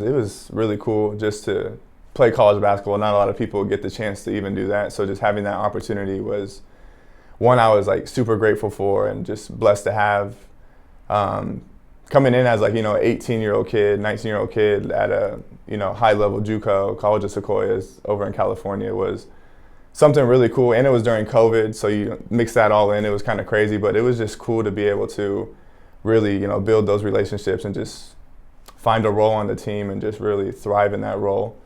It was really cool just to play college basketball. Not a lot of people get the chance to even do that. So just having that opportunity was one I was like super grateful for and just blessed to have. Coming in as like, 18-year-old kid, 19-year-old kid at a, high level JUCO, College of Sequoias over in California was something really cool. And it was during COVID, so you mix that all in. It was kind of crazy, but it was just cool to be able to really, build those relationships and just find a role on the team and just really thrive in that role.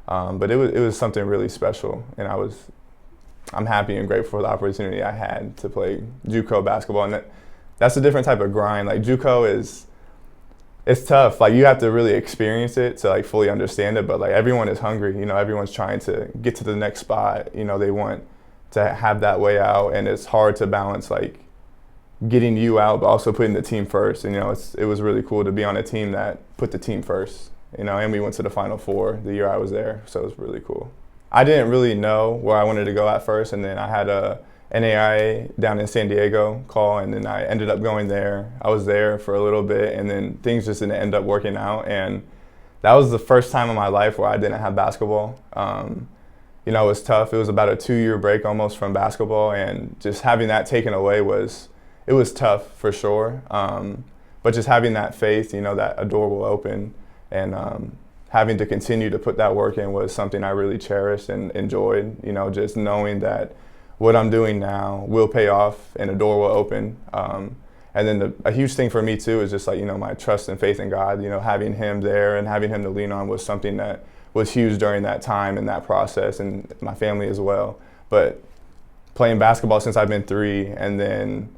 But it was something really special, and I'm happy and grateful for the opportunity I had to play JUCO basketball. And that's a different type of grind. Like JUCO it's tough. Like you have to really experience it to like fully understand it. But like everyone is hungry. Everyone's trying to get to the next spot. They want to have that way out, and it's hard to balance like getting you out, but also putting the team first. And, it was really cool to be on a team that put the team first. And we went to the Final Four the year I was there, so it was really cool. I didn't really know where I wanted to go at first, and then I had a NAIA down in San Diego call, and then I ended up going there. I was there for a little bit, and then things just didn't end up working out. And that was the first time in my life where I didn't have basketball. It was tough. It was about a 2-year break almost from basketball, and just having that taken away was tough for sure. But just having that faith, that a door will open, and having to continue to put that work in was something I really cherished and enjoyed. Just knowing that what I'm doing now will pay off and a door will open. And then a huge thing for me too is just like, my trust and faith in God. Having Him there and having Him to lean on was something that was huge during that time and that process, and my family as well. But playing basketball since I've been 3, and then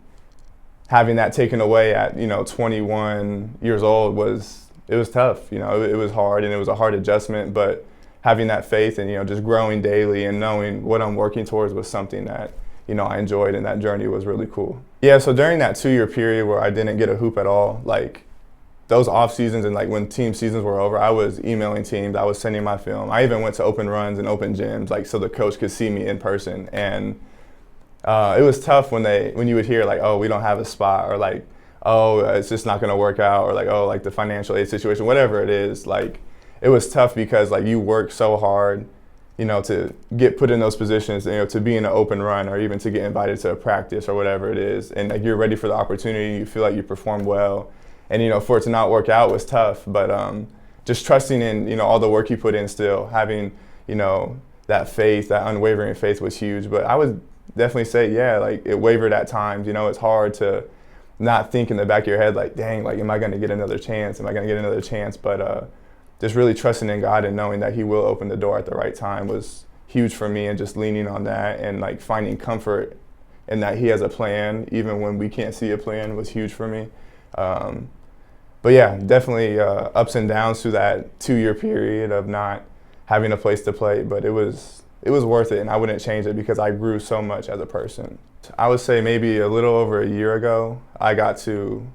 having that taken away at 21 years old was tough. It was hard, and it was a hard adjustment, but having that faith and just growing daily and knowing what I'm working towards was something that I enjoyed, and that journey was really cool. Yeah, so during that 2-year period where I didn't get a hoop at all, like those off seasons and like when team seasons were over, I was emailing teams, I was sending my film. I even went to open runs and open gyms, like so the coach could see me in person. And it was tough when you would hear like, oh, we don't have a spot, or like, oh, it's just not going to work out, or like, oh, like the financial aid situation, whatever it is. Like, it was tough because like you work so hard, to get put in those positions, to be in an open run, or even to get invited to a practice or whatever it is, and like you're ready for the opportunity, you feel like you performed well, and for it to not work out was tough. But just trusting in all the work you put in, still having that faith, that unwavering faith was huge. But I would definitely say, yeah, like it wavered at times. It's hard to not think in the back of your head like, dang, like am I going to get another chance? Am I going to get another chance? But just really trusting in God and knowing that He will open the door at the right time was huge for me, and just leaning on that and like finding comfort in that He has a plan even when we can't see a plan was huge for me. But yeah, definitely ups and downs through that 2-year period of not having a place to play, but it was worth it, and I wouldn't change it because I grew so much as a person. I would say maybe a little over a year ago, I got to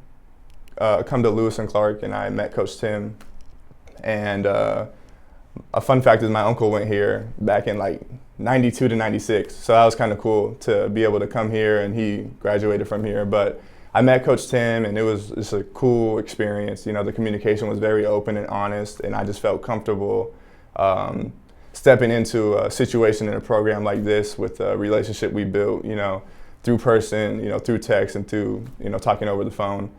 come to Lewis and Clark, and I met Coach Tim. And a fun fact is my uncle went here back in like 92 to 96. So that was kind of cool to be able to come here, and he graduated from here. But I met Coach Tim, and it was just a cool experience. The communication was very open and honest, and I just felt comfortable stepping into a situation in a program like this with a relationship we built, through person, through text, and through, talking over the phone.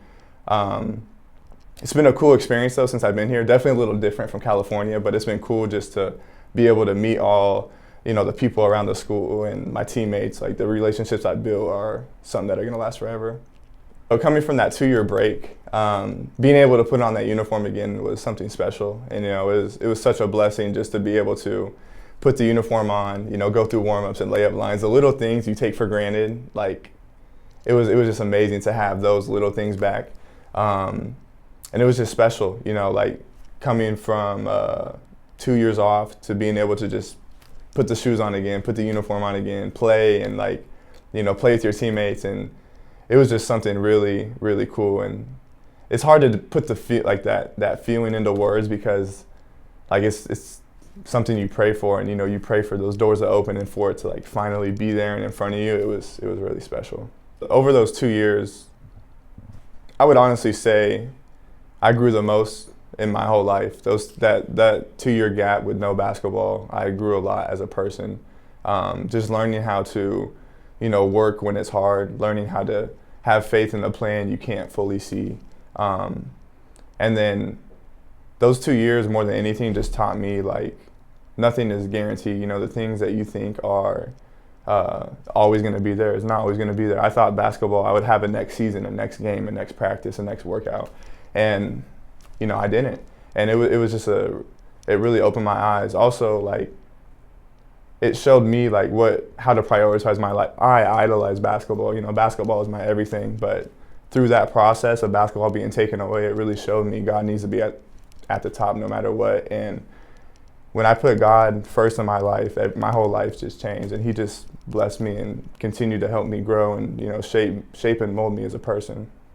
It's been a cool experience though since I've been here. Definitely a little different from California, but it's been cool just to be able to meet all, the people around the school and my teammates. Like the relationships I built are something that are gonna last forever. So coming from that 2-year break, being able to put on that uniform again was something special. And it was such a blessing just to be able to put the uniform on, go through warm-ups and layup lines. The little things you take for granted, like it was just amazing to have those little things back. And it was just special, like coming from 2 years off to being able to just put the shoes on again, put the uniform on again, play, and like, play with your teammates. And it was just something really, really cool. And it's hard to put that feeling into words, because like it's something you pray for, and you pray for those doors to open and for it to like finally be there and in front of you. It was really special. Over those 2 years, I would honestly say I grew the most in my whole life. That 2-year gap with no basketball, I grew a lot as a person. Just learning how to, work when it's hard, learning how to have faith in the plan you can't fully see. And then those 2 years, more than anything, just taught me, like, nothing is guaranteed. The things that you think are always going to be there is not always going to be there. I thought basketball, I would have a next season, a next game, a next practice, a next workout. And, I didn't. And it was just it really opened my eyes. Also, like, it showed me, like, how to prioritize my life. I idolize basketball. Basketball is my everything. But through that process of basketball being taken away, it really showed me God needs to be at the top no matter what. And when I put God first in my life, my whole life just changed. And he just blessed me and continued to help me grow and, shape and mold me as a person.